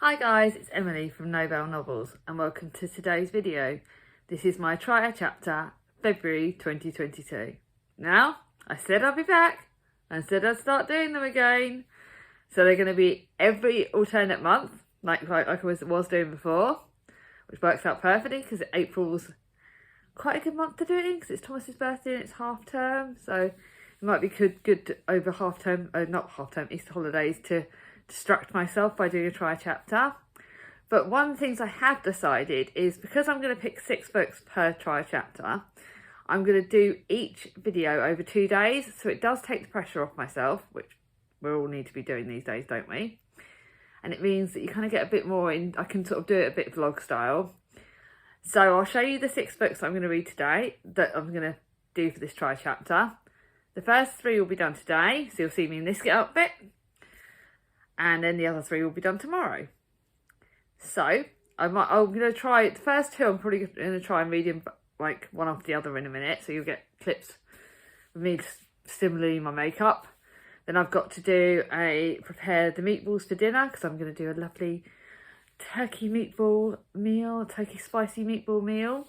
Hi guys, it's Emily from Nobel Novels and welcome to today's video. This is my Try a Chapter, February 2022. Now, I said I'd be back and said I'd start doing them again. So they're going to be every alternate month, like I was doing before, which works out perfectly because April's quite a good month to do it in because it's Thomas's birthday and it's half term. So it might be good over half term, not half term, Easter holidays to distract myself by doing a Try a Chapter. But one of the things I have decided is because I'm going to pick 6 books per Try a Chapter, I'm going to do each video over 2 days. So it does take the pressure off myself, which we all need to be doing these days, don't we? And it means that you kind of get a bit more in, I can sort of do it a bit vlog style. So I'll show you the 6 books I'm going to read today that I'm going to do for this Try a Chapter. The first 3 will be done today, so you'll see me in this get up bit. And then the other 3 will be done tomorrow. So I'm going to try the first 2. I'm probably going to try and read them like one after the other in a minute, so you'll get clips of me similarly my makeup. Then I've got to prepare the meatballs for dinner because I'm going to do a lovely turkey spicy meatball meal.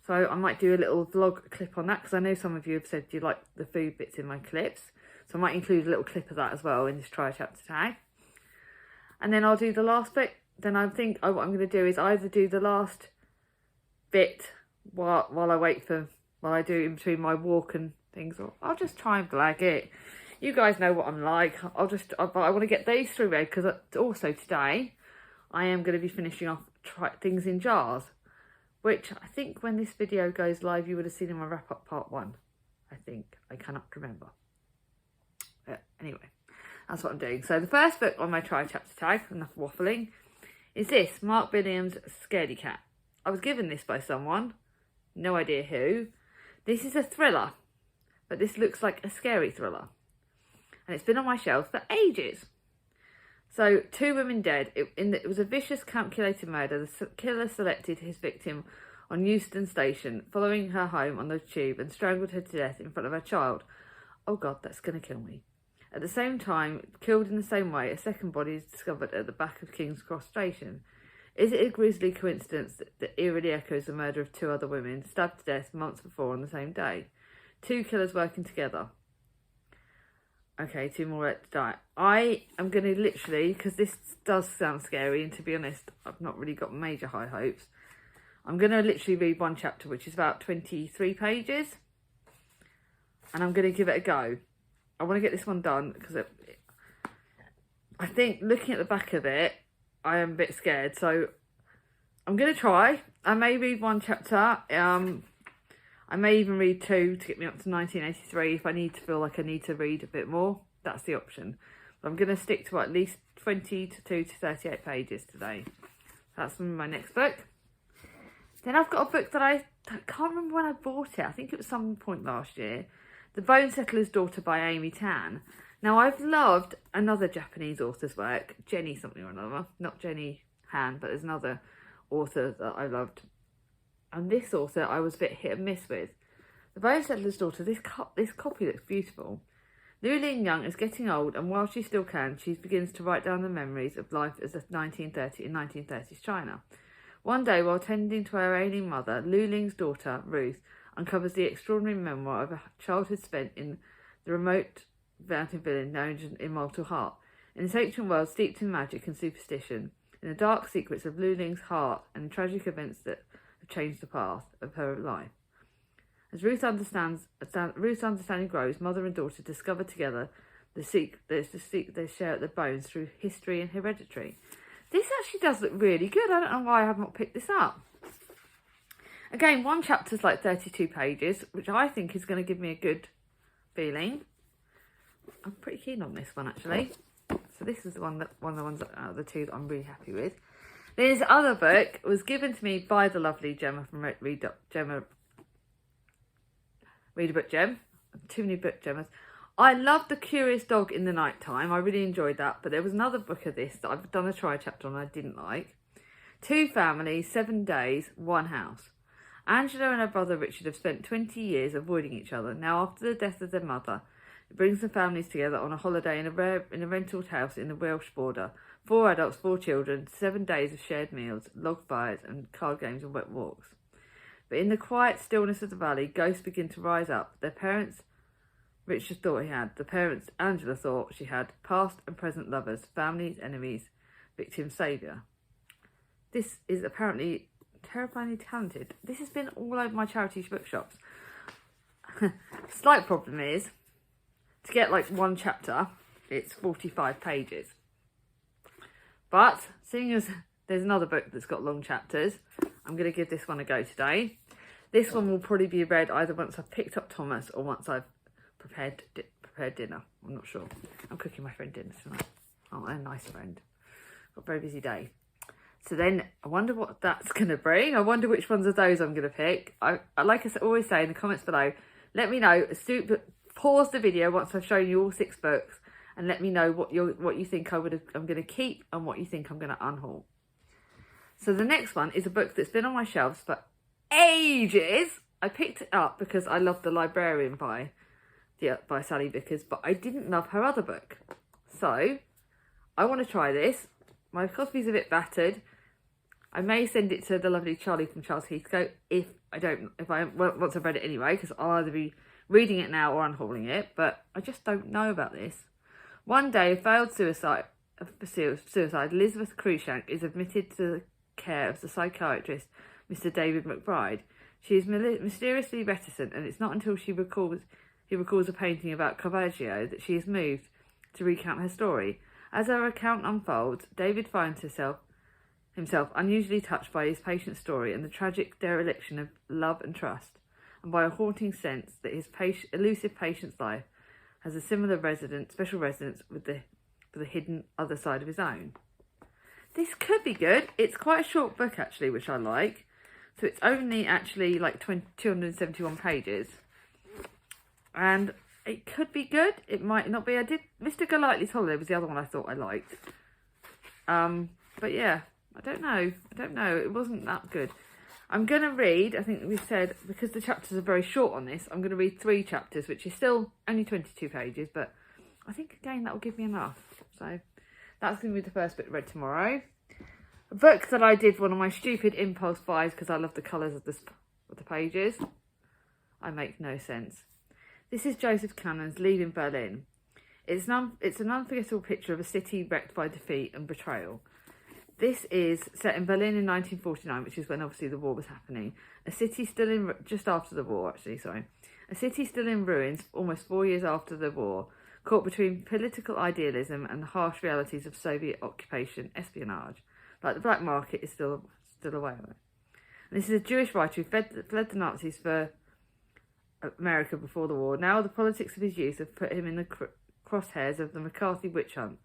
So I might do a little vlog clip on that because I know some of you have said you like the food bits in my clips. So I might include a little clip of that as well in this Try a Chapter tag. And then I'll do the last bit. Then I think what I'm going to do is either do the last bit while I do in between my walk and things, or I'll just try and blag it. You guys know what I'm like. I want to get these 3 read because also today I am going to be finishing off things in jars, which I think when this video goes live you would have seen in my wrap up part 1. I think, I cannot remember. But anyway. That's what I'm doing. So the first book on my Try a Chapter tag, enough waffling, is this, Mark Billiams' Scaredy Cat. I was given this by someone, no idea who. This is a thriller, but this looks like a scary thriller. And it's been on my shelf for ages. So 2 women dead. It was a vicious, calculated murder. The killer selected his victim on Euston Station, following her home on the tube and strangled her to death in front of her child. Oh God, that's going to kill me. At the same time, killed in the same way, a second body is discovered at the back of King's Cross Station. Is it a grisly coincidence that eerily echoes the murder of 2 other women, stabbed to death months before on the same day? 2 killers working together. Okay, 2 more to die. I am going to literally, because this does sound scary, and to be honest, I've not really got major high hopes. I'm going to literally read 1 chapter, which is about 23 pages. And I'm going to give it a go. I want to get this one done because I think looking at the back of it, I am a bit scared. So I'm going to try. I may read 1 chapter. I may even read 2 to get me up to 1983 if I feel like I need to read a bit more. That's the option. But I'm going to stick to at least 22 to 38 pages today. That's my next book. Then I've got a book that I can't remember when I bought it. I think it was some point last year. The Bone Settler's Daughter by Amy Tan. Now, I've loved another Japanese author's work, Jenny something or another. Not Jenny Han, but there's another author that I loved. And this author I was a bit hit and miss with. The Bone Settler's Daughter, this copy looks beautiful. Liu Ling Young is getting old, and while she still can, she begins to write down the memories of life as a 1930s China. One day, while tending to her ailing mother, Liu Ling's daughter, Ruth, uncovers the extraordinary memoir of a childhood spent in the remote mountain village known as Immortal Heart. In this ancient world steeped in magic and superstition, in the dark secrets of Liu Ling's heart and in tragic events that have changed the path of her life. As Ruth's understanding grows, mother and daughter discover together the secret they share at the bones through history and hereditary. This actually does look really good. I don't know why I have not picked this up. Again, 1 chapter's like 32 pages, which I think is going to give me a good feeling. I'm pretty keen on this one, actually. So this is one of the ones out of the 2 that I'm really happy with. This other book was given to me by the lovely Gemma from Read a Book Gem. Too many book Gemmas. I loved The Curious Dog in the Night Time. I really enjoyed that. But there was another book of this that I've done a Try chapter on and I didn't like. 2 families, 7 days, 1 house. Angela and her brother Richard have spent 20 years avoiding each other. Now, after the death of their mother, it brings the families together on a holiday in a rental house in the Welsh border, 4 adults, 4 children, 7 days of shared meals, log fires and card games and wet walks. But in the quiet stillness of the valley, ghosts begin to rise up. Their parents, Richard thought he had. The parents, Angela thought she had. Past and present lovers, families, enemies, victim, saviour. This is apparently terrifyingly talented. This has been all over my charity bookshops. Slight problem is, to get like one chapter, it's 45 pages. But, seeing as there's another book that's got long chapters, I'm going to give this one a go today. This one will probably be read either once I've picked up Thomas or once I've prepared dinner. I'm not sure. I'm cooking my friend dinner tonight. Oh, a nice friend. Got a very busy day. So then, I wonder what that's going to bring. I wonder which ones of those I'm going to pick. I like I always say in the comments below, let me know. Pause the video once I've shown you all 6 books and let me know what you think I'm going to keep and what you think I'm going to unhaul. So the next one is a book that's been on my shelves for ages. I picked it up because I love The Librarian by Sally Vickers, but I didn't love her other book. So I want to try this. My copy's a bit battered. I may send it to the lovely Charlie from Charles Heathcote once I've read it anyway, because I'll either be reading it now or unhauling it, but I just don't know about this. One day, a failed suicide, Elizabeth Cruikshank is admitted to the care of the psychiatrist, Mr. David McBride. She is mysteriously reticent, and it's not until he recalls a painting about Caravaggio that she is moved to recount her story. As her account unfolds, David finds himself unusually touched by his patient's story and the tragic dereliction of love and trust, and by a haunting sense that his elusive patient's life has a similar special resonance with the hidden other side of his own. This could be good. It's quite a short book actually, which I like. So it's only actually like 271 pages. And it could be good. It might not be. Mr. Golightly's Holiday was the other one I thought I liked. But yeah, I don't know. It wasn't that good. I'm going to read, I think we said, because the chapters are very short on this, I'm going to read 3 chapters, which is still only 22 pages, but I think, again, that will give me enough. So that's going to be the first bit read tomorrow. A book that I did one of my stupid impulse buys because I love the colours of the pages. I make no sense. This is Joseph Cannon's Leaving Berlin. It's an unforgettable picture of a city wrecked by defeat and betrayal. This is set in Berlin in 1949, which is when obviously the war was happening. A city still in, just after the war actually, sorry. A city still in ruins almost 4 years after the war, caught between political idealism and the harsh realities of Soviet occupation espionage. Like the black market is still away. And this is a Jewish writer who fled the Nazis for America before the war. Now the politics of his youth have put him in the crosshairs of the McCarthy witch hunt.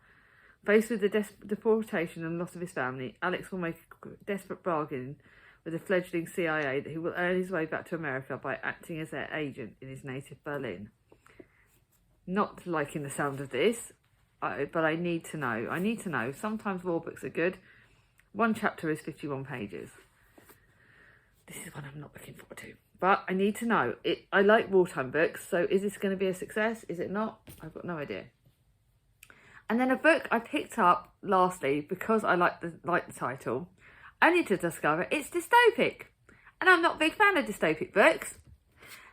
Faced with the deportation and loss of his family, Alex will make a desperate bargain with the fledgling CIA that he will earn his way back to America by acting as their agent in his native Berlin. Not liking the sound of this, but I need to know. I need to know. Sometimes war books are good. One chapter is 51 pages. This is one I'm not looking forward to. But I need to know. I like wartime books, so is this going to be a success? Is it not? I've got no idea. And then a book I picked up, lastly, because I like the title, only to discover it's dystopic. And I'm not a big fan of dystopic books.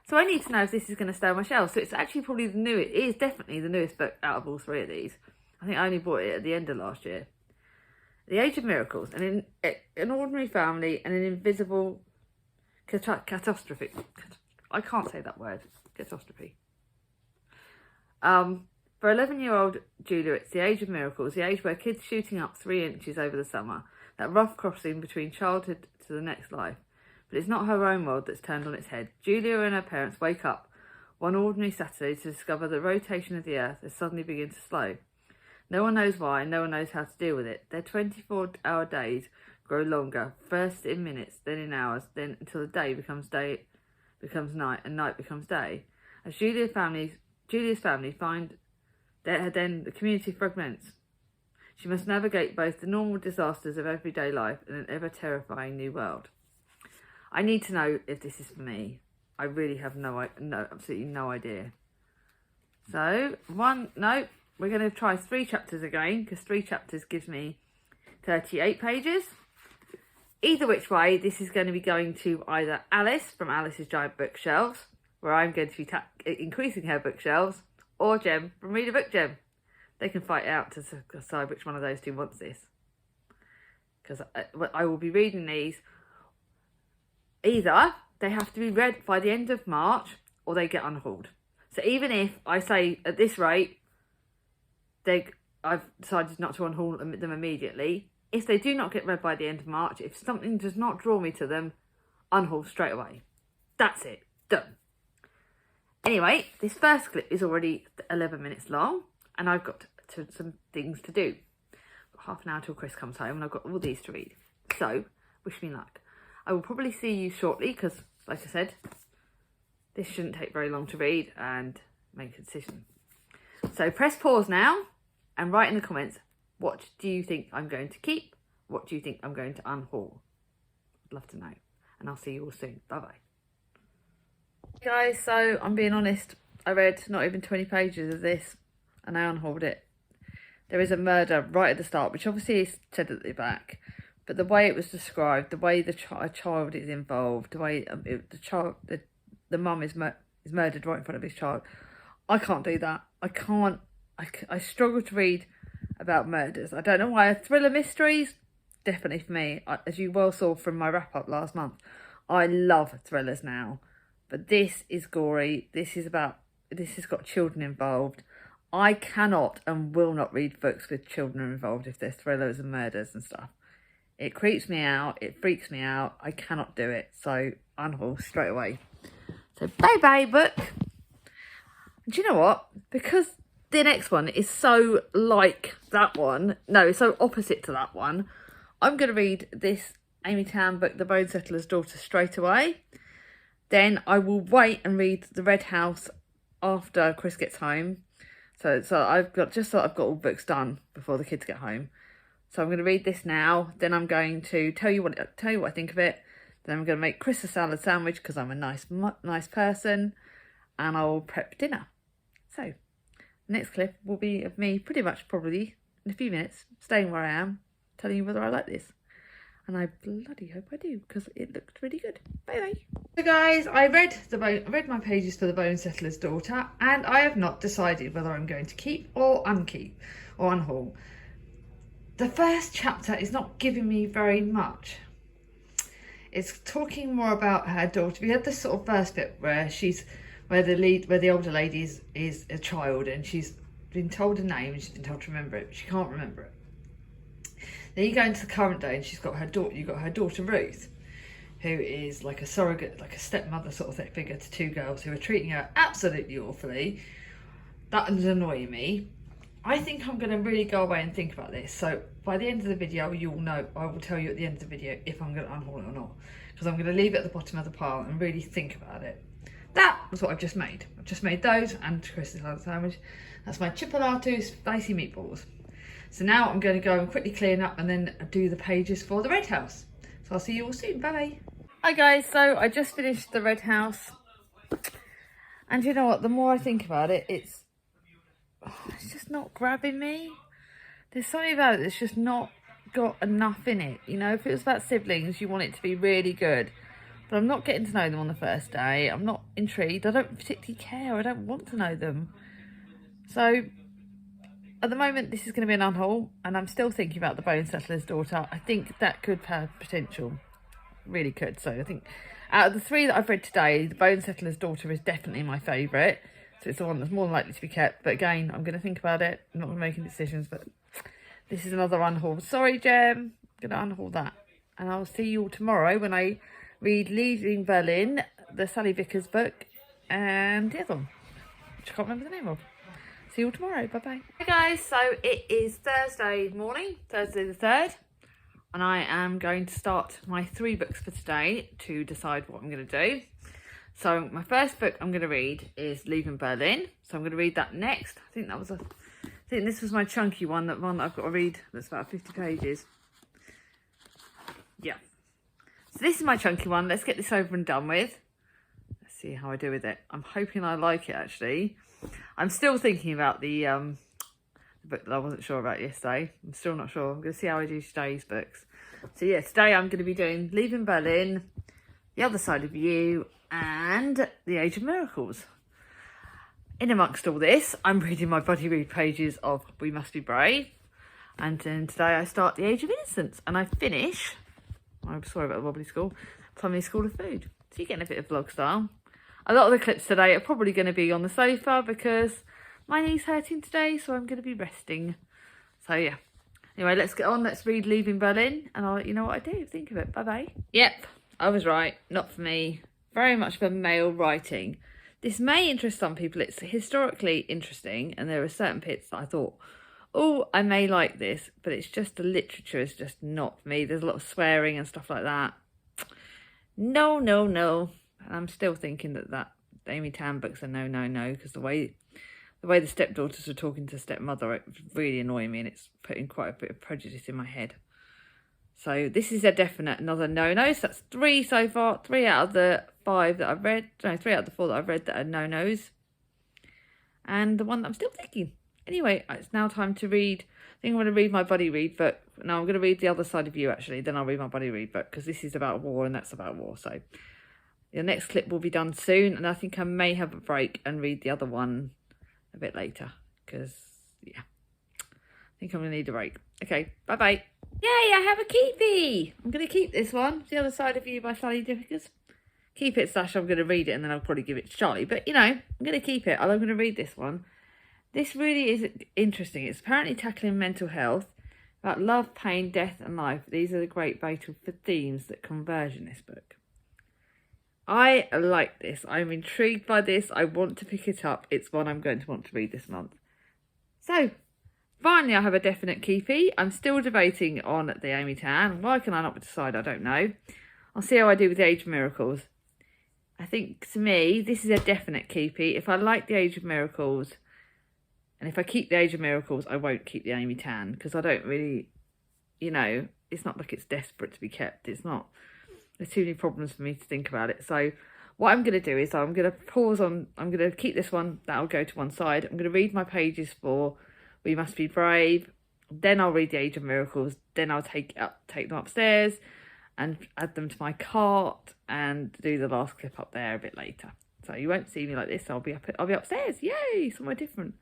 So I need to know if this is going to stay on my shelf. So it's actually probably it is definitely the newest book out of all 3 of these. I think I only bought it at the end of last year. The Age of Miracles, an ordinary family and an invisible catastrophe. I can't say that word. Catastrophe. For 11-year-old Julia, it's the age of miracles, the age where kids shooting up 3 inches over the summer, that rough crossing between childhood to the next life. But it's not her own world that's turned on its head. Julia and her parents wake up one ordinary Saturday to discover the rotation of the earth has suddenly begun to slow. No one knows why, and no one knows how to deal with it. Their 24-hour days grow longer, first in minutes, then in hours, then until the day becomes night, and night becomes day. As Julia's family find then the community fragments. She must navigate both the normal disasters of everyday life and an ever-terrifying new world. I need to know if this is for me. I really have absolutely no idea. So, no, we're going to try 3 chapters again, because 3 chapters gives me 38 pages. Either which way, this is going to be going to either Alice from Alice's Giant Bookshelves, where I'm going to be increasing her bookshelves, or Jem from Read a Book Gem. They can fight out to decide which one of those two wants this. Because I will be reading these. Either they have to be read by the end of March, or they get unhauled. So even if I say at this rate, I've decided not to unhaul them immediately. If they do not get read by the end of March, if something does not draw me to them, unhaul straight away. That's it. Done. Anyway, this first clip is already 11 minutes long, and I've got some things to do. I've got half an hour till Chris comes home, and I've got all these to read. So, wish me luck. I will probably see you shortly, because, like I said, this shouldn't take very long to read and make a decision. So press pause now, and write in the comments, what do you think I'm going to keep? What do you think I'm going to unhaul? I'd love to know. And I'll see you all soon. Bye-bye. Guys, so I'm being honest. I read not even 20 pages of this and I unhauled it. There is a murder right at the start, which obviously is said at the back. But the way it was described, the way a child is involved, the way the mum is murdered right in front of his child. I can't do that. I struggle to read about murders. I don't know why. Thriller mysteries, definitely for me. As you well saw from my wrap up last month, I love thrillers now, but this is gory. This has got children involved. I cannot and will not read books with children involved if they're thrillers and murders and stuff. It creeps me out. It freaks me out. I cannot do it. So unhaul straight away. So bye bye book. And do you know what? Because the next one is so like that one. No, it's so opposite to that one. I'm going to read this Amy Tan book, The Bone Settler's Daughter, straight away. Then I will wait and read The Red House after Chris gets home. So I've got all books done before the kids get home. So I'm going to read this now. Then I'm going to tell you what I think of it. Then I'm going to make Chris a salad sandwich because I'm a nice person, and I'll prep dinner. So next clip will be of me pretty much probably in a few minutes staying where I am, telling you whether I like this. And I bloody hope I do, because it looked really good. Bye bye. So guys, I read my pages for The Bone Settler's Daughter, and I have not decided whether I'm going to keep or unkeep or unhaul. The first chapter is not giving me very much. It's talking more about her daughter. We had this sort of first bit where the older lady is a child, and she's been told a name and she's been told to remember it, but she can't remember it. Then you go into the current day and she's got her daughter. You've got her daughter Ruth, who is like a surrogate, like a stepmother sort of figure to 2 girls who are treating her absolutely awfully. That is annoying me. I think I'm going to really go away and think about this. So by the end of the video, you'll know. I will tell you at the end of the video if I'm going to unhaul it or not, because I'm going to leave it at the bottom of the pile and really think about it. That was what I've just made. I've just made those and Chris's salad sandwich. That's my chipolato spicy meatballs. So now I'm going to go and quickly clean up and then do the pages for The Red House. So I'll see you all soon. Bye bye. Hi guys, so I just finished The Red House. And you know what, the more I think about it, it's just not grabbing me. There's something about it that's just not got enough in it. You know, if it was about siblings, you want it to be really good. But I'm not getting to know them on the first day. I'm not intrigued. I don't particularly care. I don't want to know them. So at the moment, this is going to be an unhaul, and I'm still thinking about The Bone Settler's Daughter. I think that could have potential. Really could. So I think out of the 3 that I've read today, The Bone Settler's Daughter is definitely my favourite. So it's the one that's more than likely to be kept. But again, I'm going to think about it. I'm not going to make any decisions, but this is another unhaul. Sorry, Jem. I'm going to unhaul that. And I'll see you all tomorrow when I read Leaving Berlin, the Sally Vickers book, and the other one, which I can't remember the name of. See you all tomorrow. Bye bye. Hey guys, so it is Thursday morning, Thursday the 3rd, and I am going to start my 3 books for today to decide what I'm going to do. So my first book I'm going to read is Leaving Berlin. So I'm going to read that next. I think this was my chunky one, that one that I've got to read. That's about 50 pages. Yeah. So this is my chunky one. Let's get this over and done with. Let's see how I do with it. I'm hoping I like it, actually. I'm still thinking about the book that I wasn't sure about yesterday. I'm still not sure. I'm going to see how I do today's books. So yeah, today I'm going to be doing Leaving Berlin, The Other Side of You, and The Age of Miracles. In amongst all this, I'm reading my buddy read pages of We Must Be Brave. And then today I start The Age of Innocence. And I finish, I'm sorry about the wobbly school, Plumley School of Food. So you're getting a bit of vlog style. A lot of the clips today are probably going to be on the sofa because my knee's hurting today, so I'm going to be resting. So yeah. Anyway, let's get on. Let's read Leaving Berlin, and I'll let you know what I do. Think of it. Bye-bye. Yep, I was right. Not for me. Very much for male writing. This may interest some people. It's historically interesting, and there are certain bits that I thought, oh, I may like this, but it's just the literature is just not for me. There's a lot of swearing and stuff like that. No, no, no. And I'm still thinking that Amy Tan book's a no, no, no, because the way the stepdaughters were talking to stepmother, it's really annoying me, and it's putting quite a bit of prejudice in my head. So this is a definite another no-no. So that's 3 so far. 3 out of the 5 that I've read. No, 3 out of the 4 that I've read that are no-nos. And the one that I'm still thinking. Anyway, it's now time to read. I think I'm going to read my buddy read book. No, I'm going to read The Other Side of You, actually. Then I'll read my buddy read book, because this is about war and that's about war. So the next clip will be done soon. And I think I may have a break and read the other one a bit later, because yeah, I think I'm gonna need a break. Okay, bye bye. Yay, I have a keepy. I'm gonna keep this one, The Other Side of You by Sally Jeffrickers. Keep it / I'm gonna read it and then I'll probably give it to Charlie, but you know, I'm gonna keep it. I'm gonna read this one. This really is interesting. It's apparently tackling mental health, about love, pain, death and life. These are the great vital themes that converge in this book. I like this. I'm intrigued by this. I want to pick it up. It's one I'm going to want to read this month. So, finally I have a definite keepy. I'm still debating on the Amy Tan. Why can I not decide? I don't know. I'll see how I do with The Age of Miracles. I think, to me, this is a definite keepy. If I like The Age of Miracles, and if I keep The Age of Miracles, I won't keep the Amy Tan, because I don't really, you know, it's not like it's desperate to be kept. It's not. There's too many problems for me to think about it. So what I'm going to do is I'm going to pause on, I'm going to keep this one, that'll go to one side. I'm going to read my pages for We Must Be Brave. Then I'll read The Age of Miracles. Then I'll take them upstairs and add them to my cart and do the last clip up there a bit later. So you won't see me like this. I'll be upstairs. Yay, somewhere different.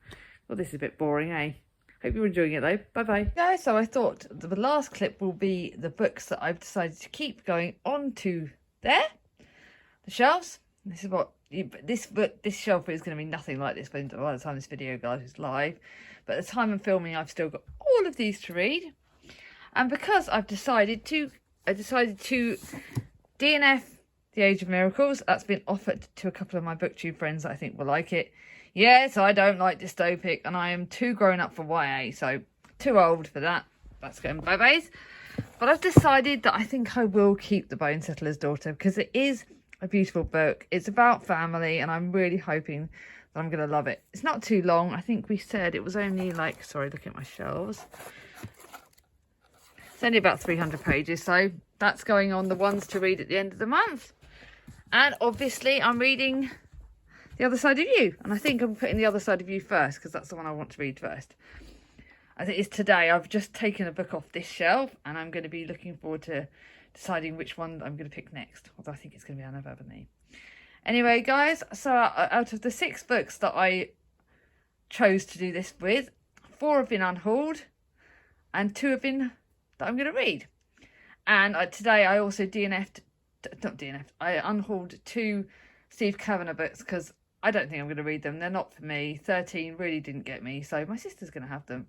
Well, this is a bit boring, eh? Hope you're enjoying it though. Bye-bye. Guys, so I thought the last clip will be the books that I've decided to keep going onto there. The shelves. This is what this shelf is going to be nothing like this by the time this video guys is live. But at the time of filming, I've still got all of these to read. And because I decided to DNF The Age of Miracles. That's been offered to a couple of my booktube friends that I think will like it. Yes, I don't like dystopic, and I am too grown up for YA, so too old for that. That's going bye-byes. But I've decided that I think I will keep The Bone Settler's Daughter, because it is a beautiful book. It's about family, and I'm really hoping that I'm going to love it. It's not too long. I think we said it was only like, sorry, look at my shelves. It's only about 300 pages, so that's going on the ones to read at the end of the month. And obviously I'm reading The Other Side of You, and I think I'm putting The Other Side of You first because that's the one I want to read first. I think it's today. I've just taken a book off this shelf and I'm going to be looking forward to deciding which one I'm going to pick next, although I think it's going to be Anne of Ebony. Anyway guys, so out of the 6 books that I chose to do this with, 4 have been unhauled and 2 have been that I'm going to read. And today I also I unhauled 2 Steve Kavanagh books because I don't think I'm going to read them. They're not for me. 13 really didn't get me, so my sister's going to have them.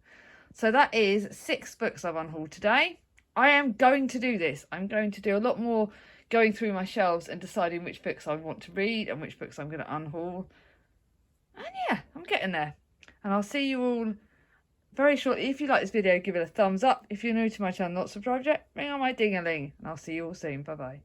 So that is 6 books I've unhauled today. I am going to do this. I'm going to do a lot more going through my shelves and deciding which books I want to read and which books I'm going to unhaul. And yeah, I'm getting there. And I'll see you all very shortly. If you like this video, give it a thumbs up. If you're new to my channel, not subscribed yet, ring on my ding-a-ling. And I'll see you all soon. Bye-bye.